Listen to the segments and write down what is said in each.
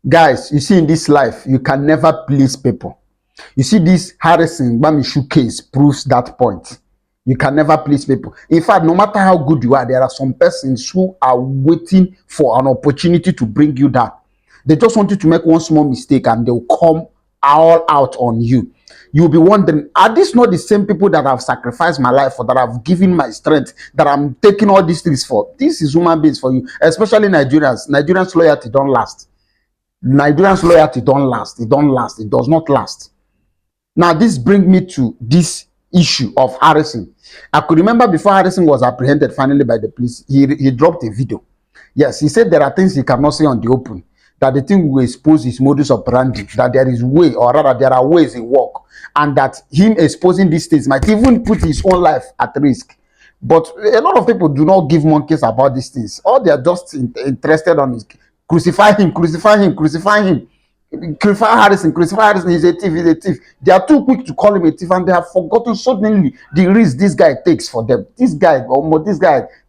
Guys, you see, in this life, you can never please people. You see, this Harrison Bamishu case proves that point. You can never please people. In fact, no matter how good you are, there are some persons who are waiting for an opportunity to bring you down. They just want you to make one small mistake and they'll come all out on you. You'll be wondering, are these not the same people that have sacrificed my life for, that have given my strength, that I'm taking all these things for? This is human beings for you, especially Nigerians. Nigerians' loyalty don't last. Nigerians' loyalty don't last. It don't last. It does not last. Now, this brings me to this issue of Harrison. I could remember before Harrison was apprehended finally by the police, he dropped a video. Yes, he said there are things he cannot say on the open, that the thing will expose his modus operandi, that there is way, or rather there are ways he work, and that him exposing these things might even put his own life at risk. But a lot of people do not give monkeys about these things. All they are just interested on is crucify him, crucify him, crucify him. Crucify Harrison, he's a thief, he's a thief. They are too quick to call him a thief, and they have forgotten suddenly the risk this guy takes for them. This guy,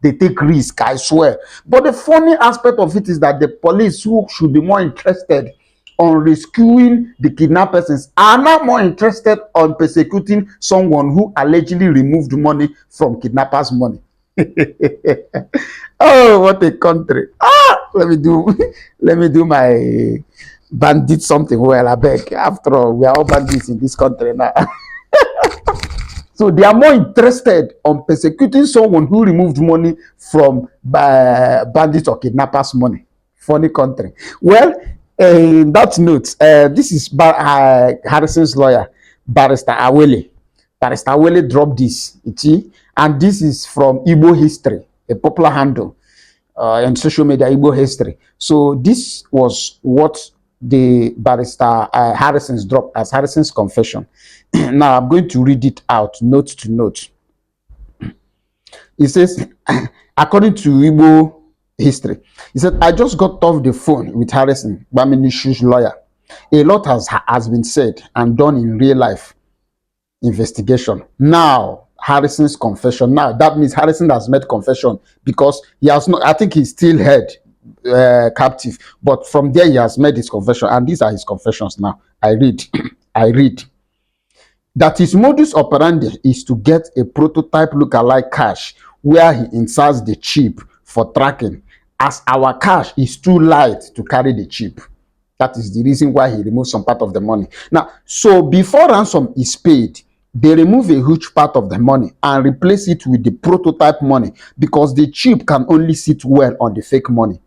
they take risk, I swear. But the funny aspect of it is that the police, who should be more interested on rescuing the kidnapped persons, are now more interested on persecuting someone who allegedly removed money from kidnappers' money. Oh, what a country. Let me do my bandit something well, I beg. After all, we are all bandits in this country now. So they are more interested on persecuting someone who removed money from bandits or kidnappers' money. Funny country. Well, in that note, this is Harrison's lawyer, Barrister Awele. Barrister Awele dropped this, and this is from Igbo History, a popular handle on social media, Igbo History. So this was what the Barrister Harrison's dropped as Harrison's confession. Now I'm going to read it out, note to note. It says, according to Igbo History, he said, I just got off the phone with Harrison, Baminishu's lawyer. A lot has been said and done in real life investigation. Now, Harrison's confession. Now, that means Harrison has made confession, because he has not, I think he's still held captive, but from there he has made his confession, and these are his confessions. Now I read I read that his modus operandi is to get a prototype lookalike cash where he inserts the chip for tracking, as our cash is too light to carry the chip. That is the reason why he removes some part of the money. Now, so before ransom is paid, they remove a huge part of the money and replace it with the prototype money, because the chip can only sit well on the fake money.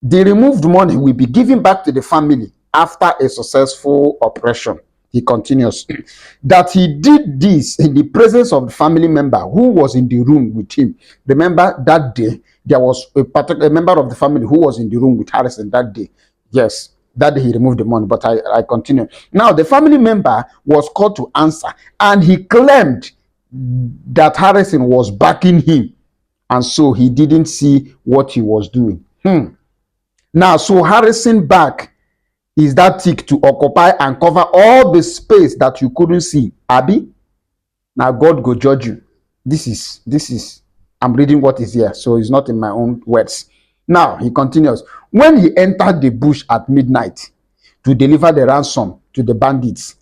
The removed money will be given back to the family after a successful operation. He continues that he did this in the presence of the family member who was in the room with him. Remember that day, there was a particular member of the family who was in the room with Harrison that day. Yes, that day he removed the money, but I continue. Now, the family member was called to answer, and he claimed that Harrison was backing him, and so he didn't see what he was doing. Now, so Harrison back is that tick to occupy and cover all the space that you couldn't see, Abby? Now God go judge you. This is I'm reading what is here, so it's not in my own words. Now he continues. When he entered the bush at midnight to deliver the ransom to the bandits,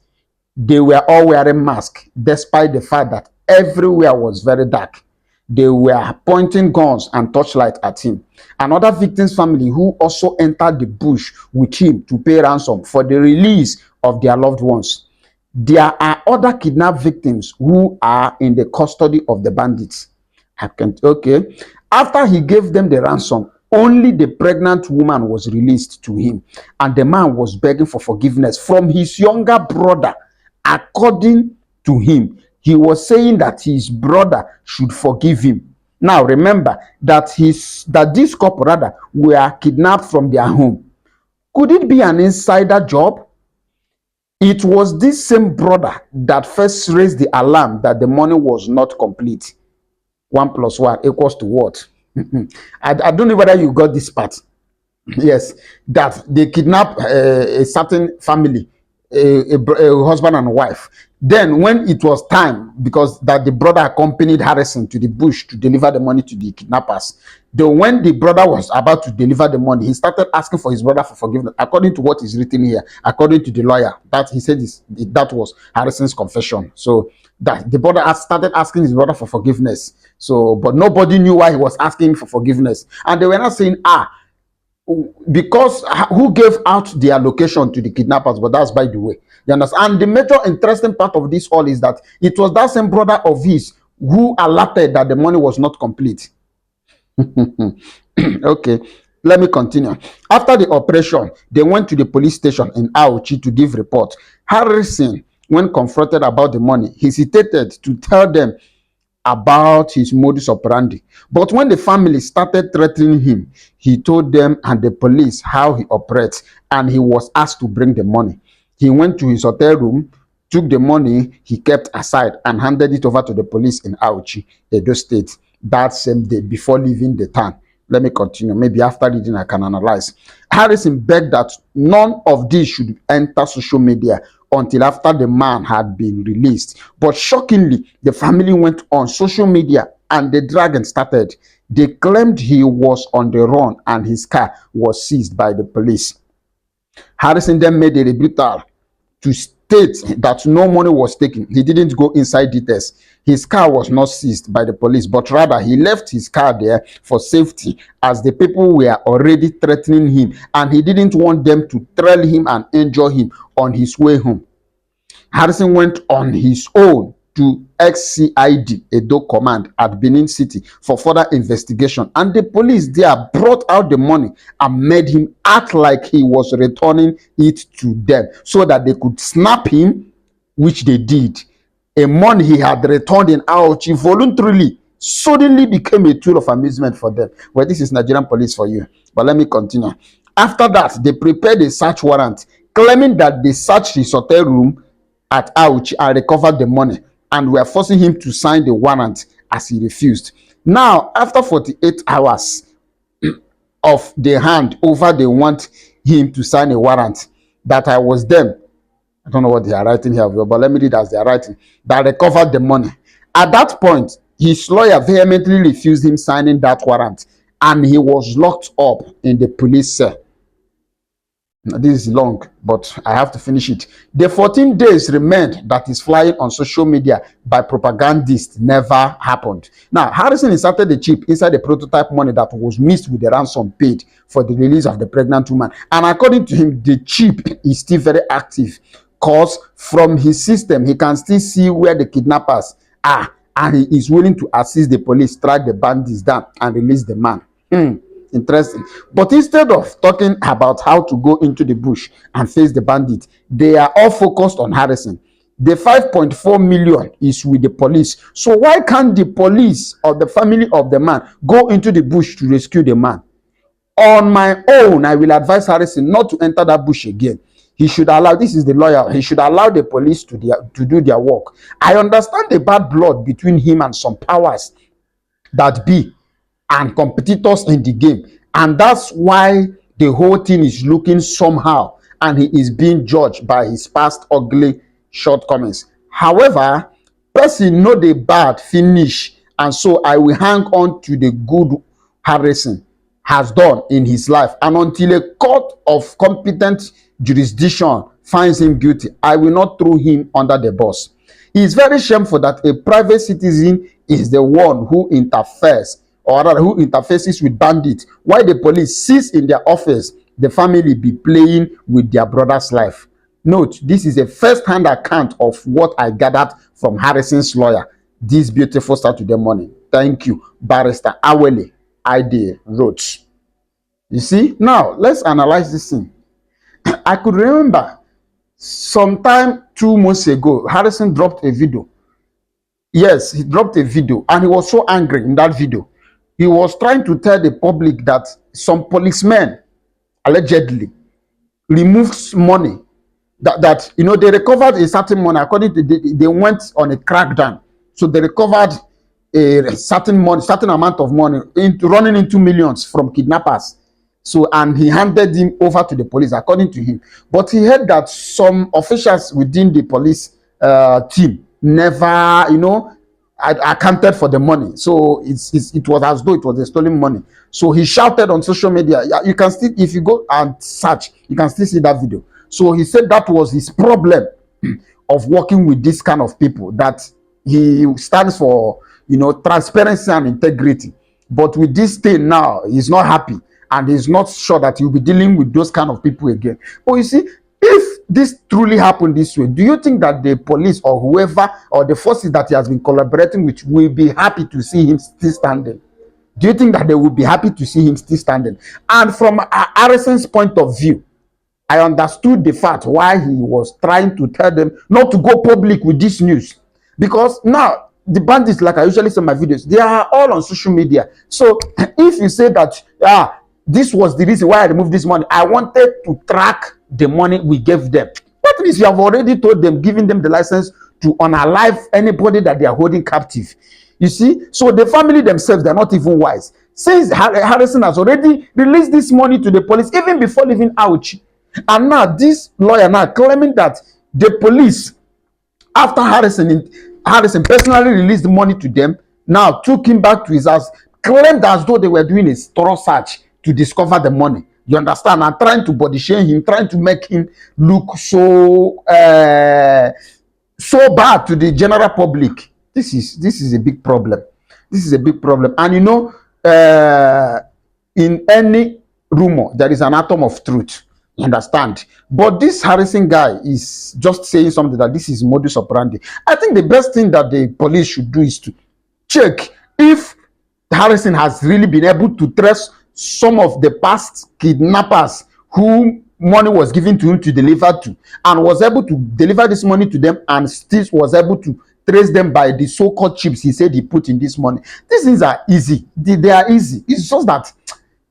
they were all wearing masks, despite the fact that everywhere was very dark. They were pointing guns and torchlight at him. Another victim's family, who also entered the bush with him to pay ransom for the release of their loved ones. There are other kidnapped victims who are in the custody of the bandits. Okay. After he gave them the ransom, only the pregnant woman was released to him, and the man was begging for forgiveness from his younger brother. According to him, he was saying that his brother should forgive him. Now remember that this couple rather were kidnapped from their home. Could it be an insider job? It was this same brother that first raised the alarm that the money was not complete. 1 + 1 = what? I don't know whether you got this part. Yes, that they kidnapped a certain family, a husband and wife, Then when it was time, because that the brother accompanied Harrison to the bush to deliver the money to the kidnappers, when the brother was about to deliver the money, he started asking for his brother for forgiveness, according to what is written here, according to the lawyer. That he said that was Harrison's confession. So that the brother started asking his brother for forgiveness. So, but nobody knew why he was asking for forgiveness, and they were not saying, because who gave out their location to the kidnappers. But that's by the way, you understand. And the major interesting part of this all is that it was that same brother of his who alerted that the money was not complete. Okay, let me continue. After the operation, they went to the police station in Auchi to give report. Harrison, when confronted about the money, hesitated to tell them about his modus operandi. But when the family started threatening him, he told them and the police how he operates, and he was asked to bring the money. He went to his hotel room, took the money he kept aside, and handed it over to the police in Auchi, Edo State, that same day before leaving the town. Let me continue. Maybe after reading, I can analyze. Harrison begged that none of this should enter social media until after the man had been released. But shockingly, the family went on social media and the dragon started. They claimed he was on the run and his car was seized by the police. Harrison then made a rebuttal to state that no money was taken. He didn't go inside details. His car was not seized by the police, but rather he left his car there for safety, as the people were already threatening him and he didn't want them to trail him and injure him on his way home. Harrison went on his own to XCID, Edo Command at Benin City, for further investigation, and the police there brought out the money and made him act like he was returning it to them so that they could snap him, which they did. A money he had returned in Aochi voluntarily suddenly became a tool of amusement for them. Well, this is Nigerian police for you. But let me continue. After that, they prepared a search warrant, claiming that they searched his hotel room at Aochi and recovered the money, and were forcing him to sign the warrant as he refused. Now, after 48 hours of the hand over, they want him to sign a warrant that I was them. I don't know what they are writing here, but let me read as they are writing. That recovered the money. At that point, his lawyer vehemently refused him signing that warrant, and he was locked up in the police cell. This is long, but I have to finish it. The 14 days remained that is flying on social media by propagandists never happened. Now, Harrison inserted the chip inside the prototype money that was mixed with the ransom paid for the release of the pregnant woman. And according to him, the chip is still very active, because from his system, he can still see where the kidnappers are, and he is willing to assist the police track the bandits down and release the man. Interesting. But instead of talking about how to go into the bush and face the bandits, they are all focused on Harrison. The 5.4 million is with the police. So why can't the police or the family of the man go into the bush to rescue the man? On my own, I will advise Harrison not to enter that bush again. He should allow, this is the lawyer, he should allow the police to do their work. I understand the bad blood between him and some powers that be and competitors in the game, and that's why the whole thing is looking somehow, and he is being judged by his past ugly shortcomings. However, person know the bad finish, and so I will hang on to the good Harrison has done in his life, and until a court of competent jurisdiction finds him guilty, I will not throw him under the bus. It is very shameful that a private citizen is the one who interferes, or rather who interfaces with bandits, while the police sits in their office, the family be playing with their brother's life. Note, this is a first-hand account of what I gathered from Harrison's lawyer this beautiful Saturday morning. Thank you, Barrister Awele Ide wrote. You see, now let's analyze this thing. I could remember sometime 2 months ago, Harrison dropped a video. Yes, he dropped a video, and he was so angry in that video. He was trying to tell the public that some policemen allegedly removed money, that you know, they recovered a certain money. According to they went on a crackdown, so they recovered a certain amount of money, running into millions from kidnappers. So, and he handed him over to the police, according to him. But he heard that some officials within the police team never, accounted for the money. So it was as though it was a stolen money. So he shouted on social media. Yeah, you can still, if you go and search, you can still see that video. So he said that was his problem of working with this kind of people, that he stands for, transparency and integrity. But with this thing now, he's not happy, and he's not sure that he'll be dealing with those kind of people again. But you see, if this truly happened this way, do you think that the police or whoever or the forces that he has been collaborating with will be happy to see him still standing? Do you think that they will be happy to see him still standing? And from Harrison's point of view, I understood the fact why he was trying to tell them not to go public with this news. Because now, the bandits, like I usually say in my videos, they are all on social media. So if you say that, this was the reason why I removed this money, I wanted to track the money we gave them. That means you have already told them, giving them the license to unalive anybody that they are holding captive. You see? So the family themselves, they're not even wise. Since Harrison has already released this money to the police, even before leaving Auchi. And now this lawyer now claiming that the police, after Harrison personally released the money to them, now took him back to his house, claimed as though they were doing a thorough search to discover the money. You understand? And trying to body shame him, trying to make him look so bad to the general public. This is a big problem. This is a big problem. And in any rumor, there is an atom of truth. You understand? But this Harrison guy is just saying something that this is modus operandi. I think the best thing that the police should do is to check if Harrison has really been able to trace some of the past kidnappers whom money was given to him to deliver to, and was able to deliver this money to them, and still was able to trace them by the so-called chips he said he put in this money. These things are easy. They are easy. It's just that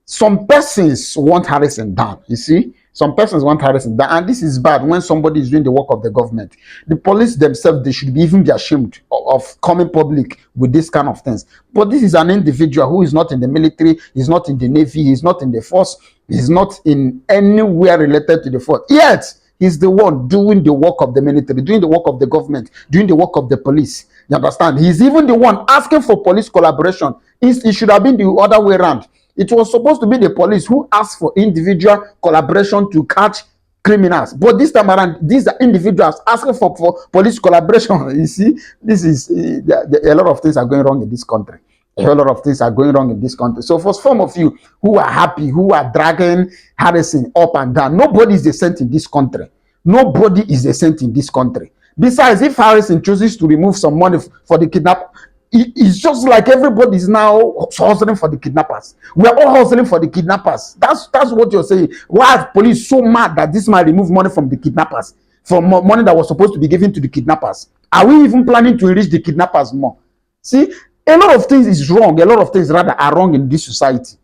some persons want Harrison down. You see? Some persons want Harrison down, and this is bad when somebody is doing the work of the government. The police themselves, they should even be ashamed of coming public with this kind of things. But this is an individual who is not in the military, he's not in the Navy, he's not in the force, he's not in anywhere related to the force. Yet, he's the one doing the work of the military, doing the work of the government, doing the work of the police. You understand? He's even the one asking for police collaboration. It should have been the other way around. It was supposed to be the police who asked for individual collaboration to catch criminals. But this time around, these are individuals asking for police collaboration. You see, this is a lot of things are going wrong in this country. A whole lot of things are going wrong in this country. So for some of you who are happy, who are dragging Harrison up and down, nobody is a saint in this country. Nobody is a saint in this country. Besides, if Harrison chooses to remove some money for the kidnap, it's just like everybody is now hustling for the kidnappers. We are all hustling for the kidnappers. That's what you're saying. Why are police so mad that this man removed money from the kidnappers, from money that was supposed to be given to the kidnappers? Are we even planning to enrich the kidnappers more? See, a lot of things is wrong. A lot of things rather are wrong in this society.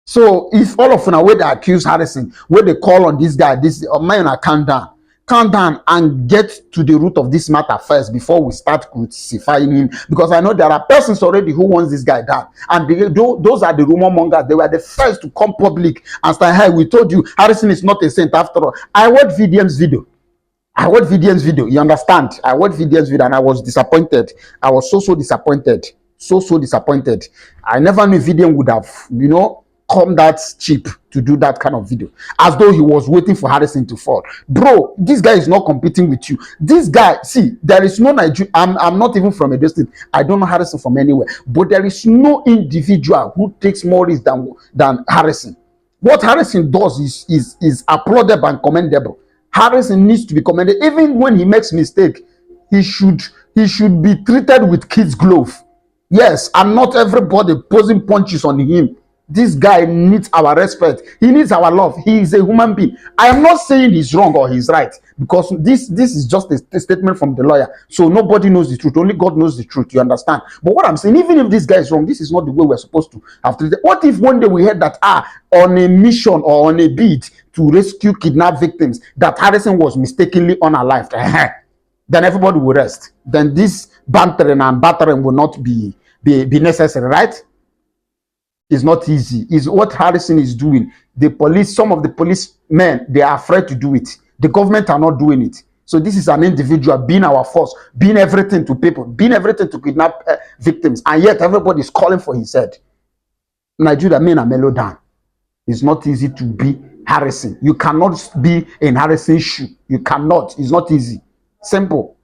So if all of them where they accuse Harrison, where they call on this guy, this man, calm down and get to the root of this matter first before we start crucifying him, because I know there are persons already who wants this guy down, and those are the rumor mongers. They were the first to come public and say, hey, we told you Harrison is not a saint after all. I watched VDM's video. You understand? I watched VDM's video and I was disappointed. I was so disappointed. So disappointed. I never knew VDM would have, come that cheap to do that kind of video, as though he was waiting for Harrison to fall. Bro, this guy is not competing with you. This guy, see, there is no Nigerian. I'm not even from a distance. I don't know Harrison from anywhere, but there is no individual who takes more risk than Harrison. What Harrison does is applauded and commendable. Harrison needs to be commended. Even when he makes mistake, he should be treated with kid's glove. Yes, and not everybody posing punches on him. This guy needs our respect. He needs our love. He is a human being. I am not saying he's wrong or he's right, because this is just a statement from the lawyer. So nobody knows the truth. Only God knows the truth. You understand? But what I'm saying, even if this guy is wrong, this is not the way we're supposed to have treated. What if one day we heard that on a mission or on a bid to rescue kidnapped victims, that Harrison was mistakenly unalived? Then everybody will rest. Then this bantering and battering will not be necessary, right? It's not easy. It's what Harrison is doing. The police, some of the policemen, they are afraid to do it. The government are not doing it. So this is an individual being our force, being everything to people, being everything to kidnap victims, and yet everybody is calling for his head. Nigeria, men are mellow down. It's not easy to be Harrison. You cannot be in Harrison's shoe. You cannot. It's not easy. Simple.